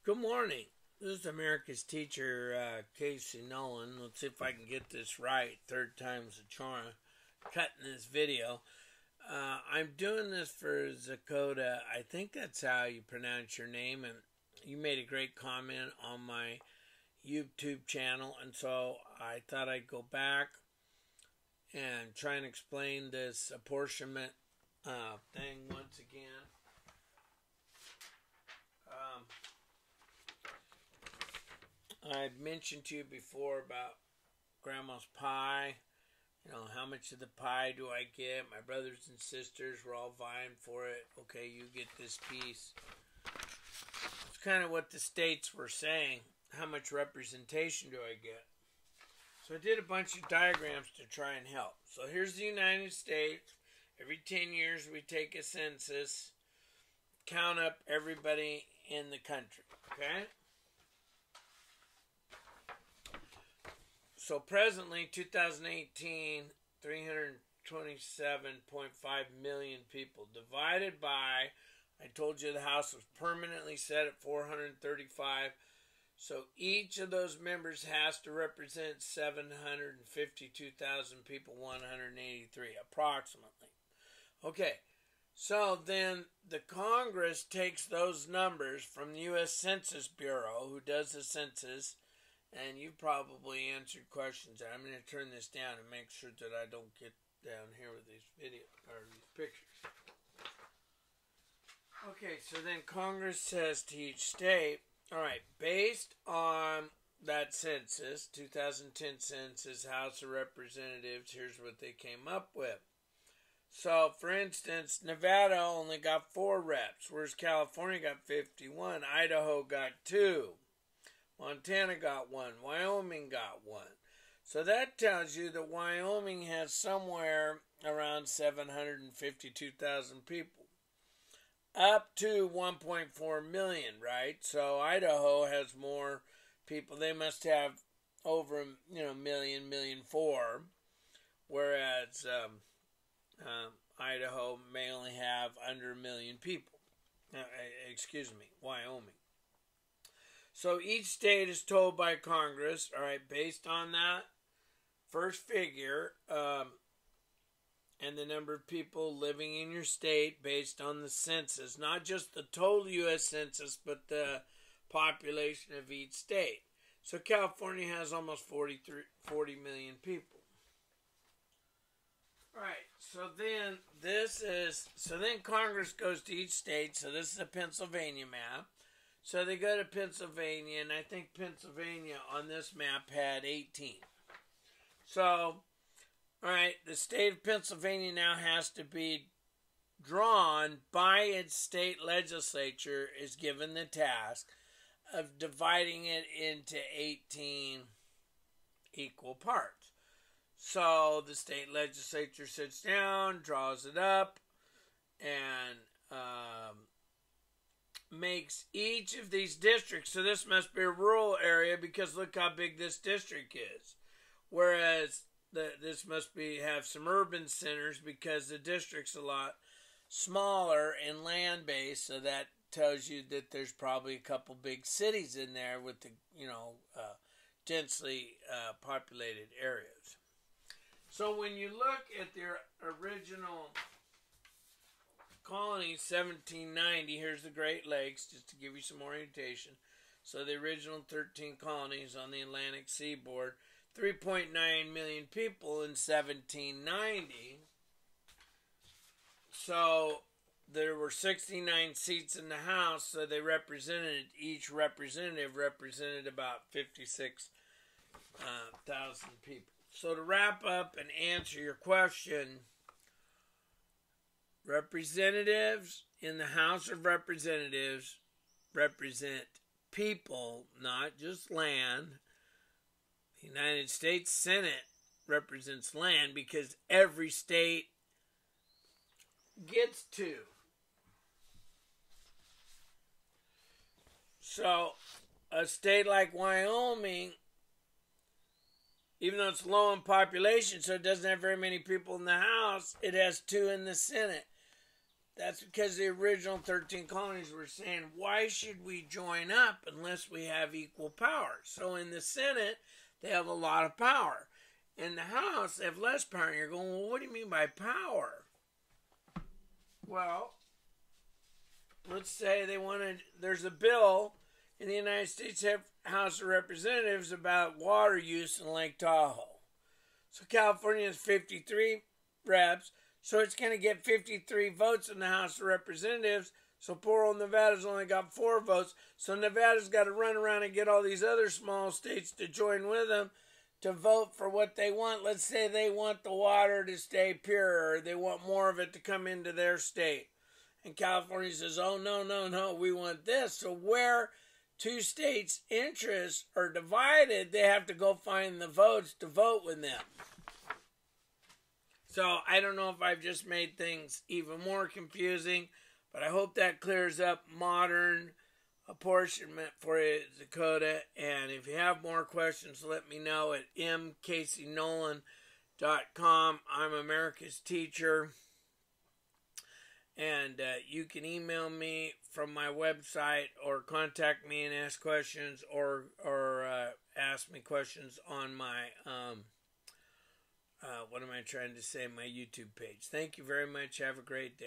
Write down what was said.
Good morning. This is America's teacher, Casey.Noland. Let's see if I can get this right. Third time's a charm. Cutting this video. I'm doing this for Zakota. I think that's how you pronounce your name. And you made a great comment on my YouTube channel. And so I thought I'd go back and try and explain this apportionment thing once again. I've mentioned to you before about Grandma's pie. You know, how much of the pie do I get? My brothers and sisters were all vying for it. Okay, you get this piece. It's kind of what the states were saying. How much representation do I get? So I did a bunch of diagrams to try and help. So here's the United States. Every 10 years we take a census, count up everybody in the country. Okay? So presently, 2018, 327.5 million people divided by, I told you the House was permanently set at 435. So each of those members has to represent 752,000 people, 183 approximately. Okay, so then the Congress takes those numbers from the U.S. Census Bureau, who does the census. And you probably answered questions. I'm going to turn this down and make sure that I don't get down here with these videos or these pictures. Okay, so then Congress says to each state, all right, based on that census, 2010 census, House of Representatives, here's what they came up with. So, for instance, Nevada only got 4 reps, whereas California got 51, Idaho got 2. Montana got 1. Wyoming got 1. So that tells you that Wyoming has somewhere around 752,000 people. Up to 1.4 million, right? So Idaho has more people. They must have over, million, 1,400,000. Whereas Idaho may only have under 1 million people. Wyoming. So each state is told by Congress, all right, based on that first figure and the number of people living in your state based on the census, not just the total U.S. census, but the population of each state. So California has almost 40 million people. All right, so then Congress goes to each state. So this is a Pennsylvania map. So they go to Pennsylvania, and I think Pennsylvania on this map had 18. So, all right, the state of Pennsylvania now has to be drawn by its state legislature, is given the task of dividing it into 18 equal parts. So the state legislature sits down, draws it up, and makes each of these districts, so this must be a rural area because look how big this district is. Whereas this must have some urban centers because the district's a lot smaller in land base, so that tells you that there's probably a couple big cities in there with the, densely populated areas. So when you look at their original colonies, 1790, here's the Great Lakes, just to give you some orientation. So the original 13 colonies on the Atlantic seaboard, 3.9 million people in 1790. So there were 69 seats in the House, so they represented, each representative represented about 56,000 people. So to wrap up and answer your question, representatives in the House of Representatives represent people, not just land. The United States Senate represents land because every state gets 2. So a state like Wyoming, even though it's low in population, so it doesn't have very many people in the House, it has 2 in the Senate. That's because the original 13 colonies were saying, why should we join up unless we have equal power? So in the Senate, they have a lot of power. In the House, they have less power. And you're going, well, what do you mean by power? Well, let's say there's a bill in the United States House of Representatives about water use in Lake Tahoe. So California has 53 reps. So it's going to get 53 votes in the House of Representatives. So poor old Nevada's only got 4 votes. So Nevada's got to run around and get all these other small states to join with them to vote for what they want. Let's say they want the water to stay pure, or they want more of it to come into their state. And California says, oh, no, we want this. So where 2 states' interests are divided, they have to go find the votes to vote with them. So I don't know if I've just made things even more confusing, but I hope that clears up modern apportionment for you, Dakota. And if you have more questions, let me know at Casey.Noland.com. I'm America's Teacher. And you can email me from my website, or contact me and ask questions, or ask me questions on my what am I trying to say? My YouTube page. Thank you very much. Have a great day.